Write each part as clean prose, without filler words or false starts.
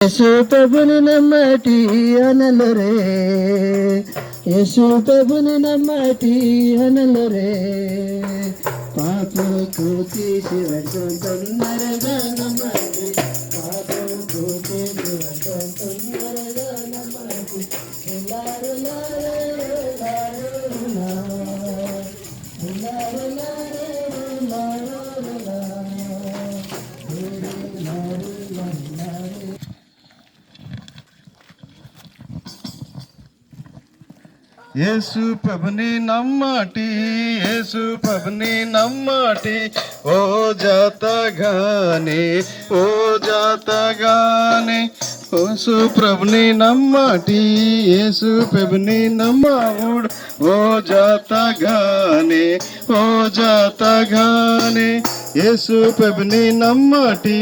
ಯೇಸು ಪ್ರಭುನಿ ನಮ್ಮಟಿ ಅನಲರೆ ಯೇಸು ಪ್ರಭುನಿ ನಮ್ಮಟಿ ಅನಲರೆ ಪಾಪ ಕೂತಿ ಶಿವನರಗ ನಮ್ಮಟಿ ಪಾಪ ಕೂತಿ ಶಿವನರಗ ನಮ್ಮಟಿ ಲಾರ ಲಾರ యేసు ప్రభుని నమ్మటి యేసు ప్రభుని నమ్మటి ఓ జాతగానే యేసు ప్రభుని నమ్మటి యేసు ప్రభుని నమ్మవుడు ఓ జాతగానే యేసు ప్రభుని నమ్మటి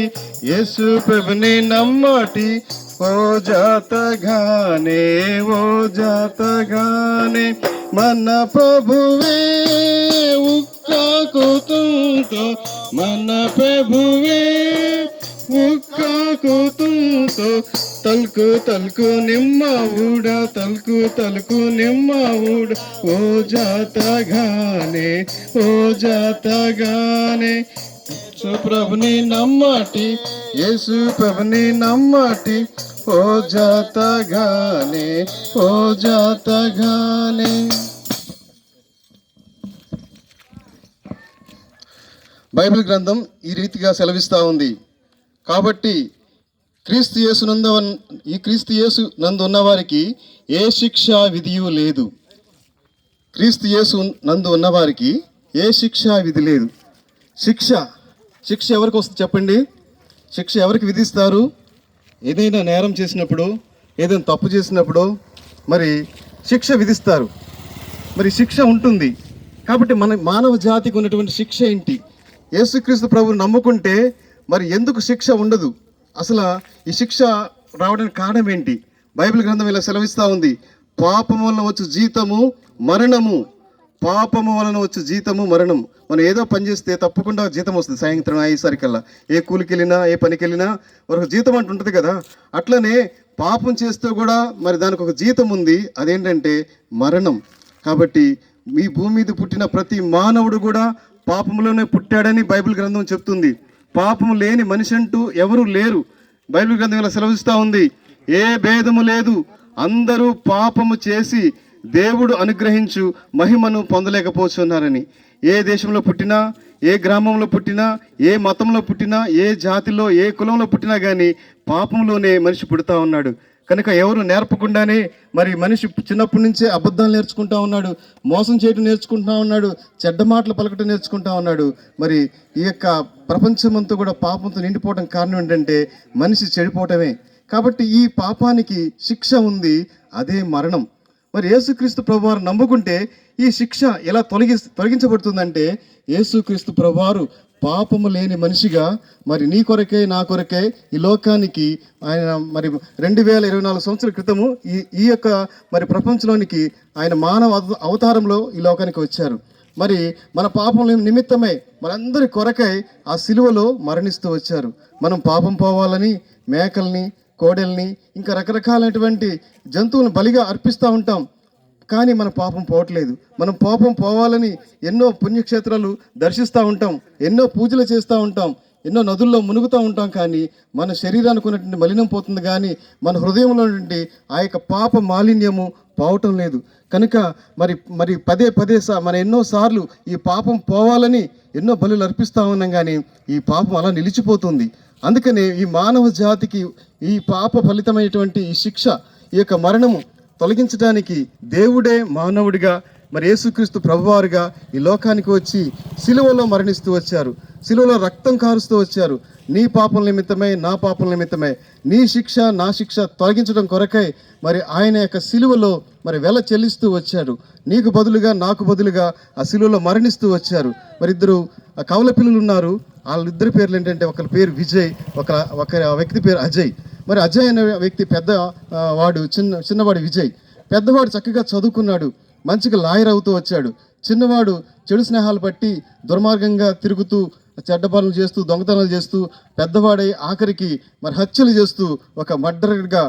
యేసు ప్రభుని నమ్మటి ఓ జాతగానే మన ప్రభువే ఉక్కాకుతుంతో మన ప్రభువే ఉక్కాకుతుంతో తలుకు నిమ్మవుడ తలుకు నిమ్మవుడ ఓ జాతగానే యేసు ప్రభుని నమ్మటి యేసు ప్రభుని నమ్మటి ఓ జాతగానే బైబిల్ గ్రంథం ఈ రీతిగా సెలవిస్తూ ఉంది. కాబట్టి క్రీస్తు యేసు నందు ఉన్నవారికి ఏ శిక్షా విధియు లేదు. క్రీస్తు యేసు నందు ఉన్నవారికి ఏ శిక్షా విధి లేదు. శిక్ష ఎవరికి వస్తుంది చెప్పండి? శిక్ష ఎవరికి విధిస్తారు? ఏదైనా నేరం చేసినప్పుడు, ఏదైనా తప్పు చేసినప్పుడు మరి శిక్ష విధిస్తారు. మరి శిక్ష ఉంటుంది. కాబట్టి మన మానవ జాతికి ఉన్నటువంటి శిక్ష ఏంటి? యేసుక్రీస్తు ప్రభువుని నమ్ముకుంటే మరి ఎందుకు శిక్ష ఉండదు? అసలు ఈ శిక్ష రావడానికి కారణం ఏంటి? బైబిల్ గ్రంథం ఇలా సెలవిస్తూ ఉంది, పాపము వలన వచ్చు జీతము మరణము. పాపము వలన వచ్చు జీతము మరణము. మనం ఏదో పని చేస్తే తప్పకుండా జీతం వస్తుంది. సాయంత్రం అయ్యేసరికల్లా ఏ కూలికి వెళ్ళినా ఏ పనికి వెళ్ళినా ఒక జీతం అంటూ ఉంటుంది కదా. అట్లనే పాపం చేస్తూ కూడా మరి దానికి ఒక జీతం ఉంది, అదేంటంటే మరణం. కాబట్టి ఈ భూమి మీద పుట్టిన ప్రతి మానవుడు కూడా పాపములోనే పుట్టాడని బైబిల్ గ్రంథం చెప్తుంది. పాపము లేని మనిషి అంటూ ఎవరు లేరు. బైబిల్ గ్రంథం ఇలా సెలవిస్తూ ఉంది, ఏ భేదము లేదు, అందరూ పాపము చేసి దేవుడు అనుగ్రహించు మహిమను పొందలేకపోతున్నారని. ఏ దేశంలో పుట్టినా, ఏ గ్రామంలో పుట్టినా, ఏ మతంలో పుట్టినా, ఏ జాతిలో ఏ కులంలో పుట్టినా కానీ పాపంలోనే మనిషి పుడతా ఉన్నాడు. కనుక ఎవరు నేర్పకుండానే మరి మనిషి చిన్నప్పటి నుంచే అబద్ధాలు నేర్చుకుంటా ఉన్నాడు, మోసం చేయడం నేర్చుకుంటా ఉన్నాడు, చెడ్డ మాటలు పలకటం నేర్చుకుంటా ఉన్నాడు. మరి ఈ యొక్క ప్రపంచమంతా కూడా పాపంతో నిండిపోవడం కారణం ఏంటంటే మనిషి చెడిపోవటమే. కాబట్టి ఈ పాపానికి శిక్ష ఉంది, అదే మరణం. మరి యేసుక్రీస్తు ప్రభువారు నమ్ముకుంటే ఈ శిక్ష ఎలా తొలగించబడుతుందంటే, యేసుక్రీస్తు ప్రభువారు పాపము లేని మనిషిగా మరి నీ కొరకే నా కొరకే ఈ లోకానికి ఆయన మరి 2024 సంవత్సరాల క్రితము ఈ యొక్క మరి ప్రపంచంలోనికి ఆయన మానవ అవతారంలో ఈ లోకానికి వచ్చారు. మరి మన పాపం నిమిత్తమై మనందరి కొరకై ఆ సిలువలో మరణిస్తూ వచ్చారు. మనం పాపం పోవాలని మేకల్ని, కోడెల్ని, ఇంకా రకరకాలైనటువంటి జంతువులను బలిగా అర్పిస్తూ ఉంటాం. కానీ మన పాపం పోవట్లేదు. మనం పాపం పోవాలని ఎన్నో పుణ్యక్షేత్రాలు దర్శిస్తూ ఉంటాం, ఎన్నో పూజలు చేస్తూ ఉంటాం, ఎన్నో నదుల్లో మునుగుతూ ఉంటాం. కానీ మన శరీరానికి ఉన్నటువంటి మలినం పోతుంది, కానీ మన హృదయంలో నుండి ఆ యొక్క పాప మాలిన్యము పోవటం లేదు. కనుక మరి పదే మన ఎన్నోసార్లు ఈ పాపం పోవాలని ఎన్నో బలులు అర్పిస్తూ ఉన్నాం, కానీ ఈ పాపం అలా నిలిచిపోతుంది. అందుకనే ఈ మానవ జాతికి ఈ పాప ఫలితమైనటువంటి ఈ శిక్ష, ఈ యొక్క మరణము తొలగించడానికి దేవుడే మానవుడిగా మరి యేసుక్రీస్తు ప్రభువారుగా ఈ లోకానికి వచ్చి సిలువలో మరణిస్తూ వచ్చారు, సిలువలో రక్తం కారుస్తూ వచ్చారు. నీ పాపం నిమిత్తమై, నా పాపం నిమిత్తమై, నీ శిక్ష నా శిక్ష తొలగించడం కొరకై మరి ఆయన యొక్క సిలువలో మరి వెల చెల్లిస్తూ వచ్చాడు. నీకు బదులుగా నాకు బదులుగా ఆ సిలువలో మరణిస్తూ వచ్చారు. మరి ఇద్దరు కవల పిల్లలు ఉన్నారు. వాళ్ళిద్దరి పేర్లు ఏంటంటే, ఒకరి పేరు విజయ్, ఒక వ్యక్తి పేరు అజయ్. మరి అజయ్ అనే వ్యక్తి వాడు చిన్నవాడు విజయ్. పెద్దవాడు చక్కగా చదువుకున్నాడు, మంచిగా లాయర్ అవుతూ వచ్చాడు. చిన్నవాడు చెడు స్నేహాలు పట్టి దుర్మార్గంగా తిరుగుతూ చెడ్డ పనులు చేస్తూ దొంగతనాలు చేస్తూ పెద్దవాడై ఆఖరికి మరి హత్యలు చేస్తూ ఒక మర్డర్గా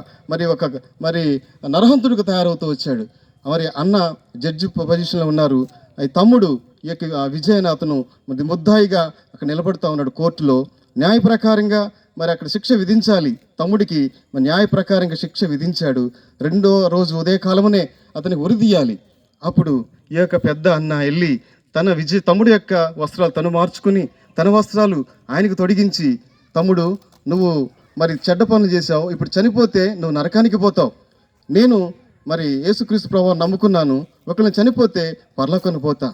మరి నరహంతుడిగా తయారవుతూ వచ్చాడు. మరి అన్న జడ్జి పొజిషన్లో ఉన్నారు. తమ్ముడు ఈ యొక్క విజయ్ అతను మరి ముద్దాయిగా అక్కడ నిలబడుతూ ఉన్నాడు కోర్టులో. న్యాయ ప్రకారంగా మరి అక్కడ శిక్ష విధించాలి తమ్ముడికి, మరి న్యాయ ప్రకారంగా శిక్ష విధించాడు. రెండో రోజు ఉదయకాలమునే అతనికి ఉరిదీయాలి. అప్పుడు ఈ యొక్క పెద్ద అన్న వెళ్ళి తమ్ముడి యొక్క వస్త్రాలు తను మార్చుకుని తన వస్త్రాలు ఆయనకు తొడిగించి, తమ్ముడు నువ్వు మరి చెడ్డ పనులు చేశావు, ఇప్పుడు చనిపోతే నువ్వు నరకానికి పోతావు. నేను మరి యేసుక్రీస్తు ప్రభువుని నమ్ముకున్నాను, ఒకవేళ చనిపోతే పరలోకానికి పోతా.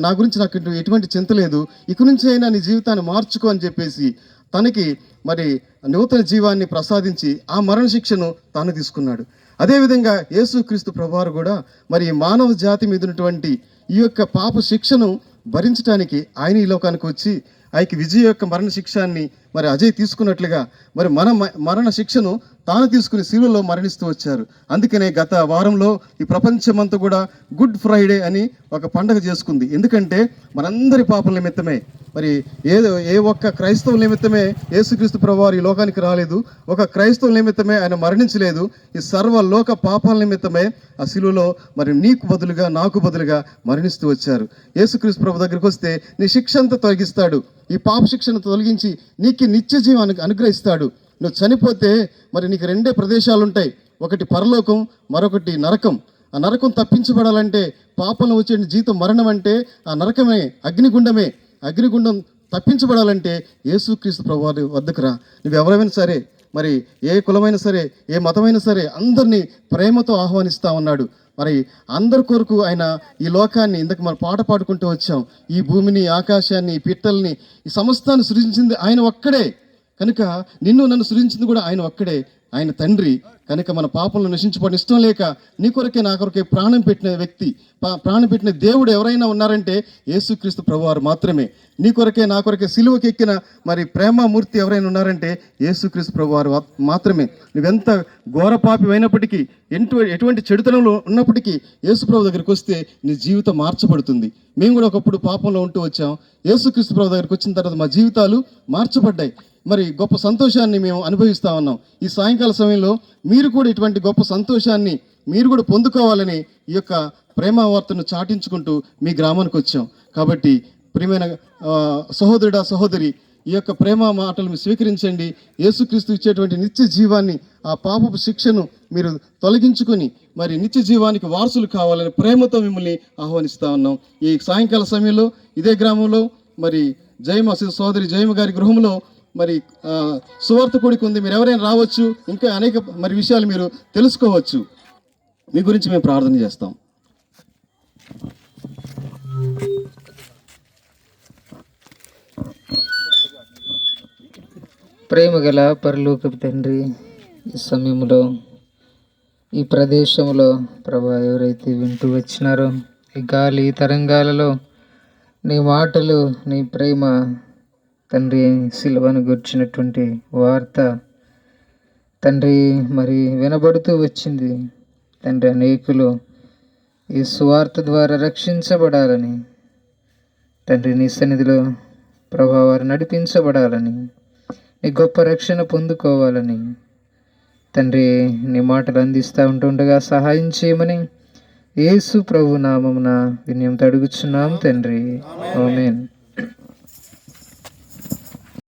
నా గురించి నాకు ఎటువంటి చింత లేదు, ఇక నుంచి అయినా నీ జీవితాన్ని మార్చుకో అని చెప్పేసి తనకి మరి నూతన జీవాన్ని ప్రసాదించి ఆ మరణ శిక్షను తాను తీసుకున్నాడు. అదేవిధంగా యేసుక్రీస్తు ప్రభువారు కూడా మరి మానవ జాతి మీద ఉన్నటువంటి ఈ యొక్క పాప శిక్షను భరించడానికి ఆయన ఈ లోకానికి వచ్చి ఆయనకి విజయ్ యొక్క మరణ శిక్షాన్ని మరి అజయ్ తీసుకున్నట్లుగా మరి మరణ శిక్షను తాను తీసుకుని శిలువలో మరణిస్తూ వచ్చారు. అందుకనే గత వారంలో ఈ ప్రపంచమంతా కూడా గుడ్ ఫ్రైడే అని ఒక పండగ చేసుకుంది. ఎందుకంటే మనందరి పాపల నిమిత్తమే, మరి ఏ ఒక్క క్రైస్తవుల నిమిత్తమే యేసుక్రీస్తు ప్రభువారు ఈ లోకానికి రాలేదు, ఒక క్రైస్తవుల నిమిత్తమే ఆయన మరణించలేదు. ఈ సర్వ లోక పాపాల నిమిత్తమే ఆ శిలువలో మరి నీకు బదులుగా నాకు బదులుగా మరణిస్తూ వచ్చారు. యేసుక్రీస్తు ప్రభు దగ్గరికి వస్తే నీ శిక్ష అంతా తొలగిస్తాడు, ఈ పాప శిక్షను తొలగించి నీకు నిత్య జీవానికి అనుగ్రహిస్తాడు. నువ్వు చనిపోతే మరి నీకు రెండే ప్రదేశాలు ఉంటాయి, ఒకటి పరలోకం, మరొకటి నరకం. ఆ నరకం తప్పించబడాలంటే పాపంలో వచ్చే జీతం మరణం అంటే ఆ నరకమే, అగ్నిగుండం తప్పించబడాలంటే యేసుక్రీస్తు ప్రభువారి వద్దకు రా. నువ్వు ఎవరైనా సరే, మరి ఏ కులమైనా సరే, ఏ మతమైనా సరే, అందరినీ ప్రేమతో ఆహ్వానిస్తూ ఉన్నాడు. మరి అందరి కొరకు ఆయన ఈ లోకాన్ని, ఇందుకు మనం పాట పాడుకుంటూ వచ్చాం, ఈ భూమిని, ఆకాశాన్ని, ఈ పిట్టల్ని, ఈ సమస్తాన్ని సృజించింది ఆయన ఒక్కడే కనుక, నిన్ను నన్ను సృజించింది కూడా ఆయన ఒక్కడే, ఆయన తండ్రి కనుక. మన పాపంలో నశించుకోవడం ఇష్టం లేక నీ కొరకే నా కొరకే ప్రాణం పెట్టిన వ్యక్తి, ప్రాణం పెట్టిన దేవుడు ఎవరైనా ఉన్నారంటే యేసుక్రీస్తు ప్రభువారు మాత్రమే. నీ కొరకే నా కొరకే సిలువకి ఎక్కిన మరి ప్రేమమూర్తి ఎవరైనా ఉన్నారంటే యేసుక్రీస్తు ప్రభువారు మాత్రమే. నువ్వెంత ఘోరపాపి అయినప్పటికీ, ఎటువంటి చెడుతనంలో ఉన్నప్పటికీ యేసు ప్రభు దగ్గరికి వస్తే నీ జీవితం మార్చబడుతుంది. మేము కూడా ఒకప్పుడు పాపంలో ఉంటూ వచ్చాం, యేసుక్రీస్తు ప్రభు దగ్గరికి వచ్చిన తర్వాత మా జీవితాలు మార్చబడ్డాయి. మరి గొప్ప సంతోషాన్ని మేము అనుభవిస్తూ ఉన్నాం. ఈ సాయంకాల సమయంలో మీరు కూడా ఇటువంటి గొప్ప సంతోషాన్ని మీరు కూడా పొందుకోవాలని ఈ యొక్క ప్రేమ వార్తను చాటించుకుంటూ మీ గ్రామానికి వచ్చాం. కాబట్టి ప్రియమైన సహోదరుడా, సహోదరి, ఈ యొక్క ప్రేమ మాటలు మీరు స్వీకరించండి. యేసుక్రీస్తు ఇచ్చేటువంటి నిత్య జీవాన్ని, ఆ పాపపు శిక్షను మీరు తొలగించుకొని మరి నిత్య జీవానికి వారసులు కావాలని ప్రేమతో మిమ్మల్ని ఆహ్వానిస్తూ ఉన్నాం. ఈ సాయంకాల సమయంలో ఇదే గ్రామంలో మరి జయమ సోదరి జయమ గారి గృహంలో మరి సువార్త కూడిక ఉంది. మీరు ఎవరైనా రావచ్చు, ఇంకా అనేక మరి విషయాలు మీరు తెలుసుకోవచ్చు. మీ గురించి మేము ప్రార్థన చేస్తాం. ప్రేమగల పరలోకపు తండ్రి, ఈ సమయంలో ఈ ప్రదేశంలో ప్రభా ఎవరైతే వింటూ వచ్చినారో ఈ గాలి తరంగాలలో నీ మాటలు, నీ ప్రేమ తండ్రి, సిలువను గుర్చినటువంటి వార్త తండ్రి మరి వినబడుతూ వచ్చింది తండ్రి. అనేకులు ఈ సువార్త ద్వారా రక్షించబడాలని తండ్రి, నీ సన్నిధిలో ప్రభావాలు నడిపించబడాలని, నీ గొప్ప రక్షణ పొందుకోవాలని తండ్రి నీ మాటలు అందిస్తూ ఉంటుండగా సహాయం చేయమని యేసు ప్రభు నామమున వినయంతో అడుగుచున్నాం తండ్రి. ఆమేన్.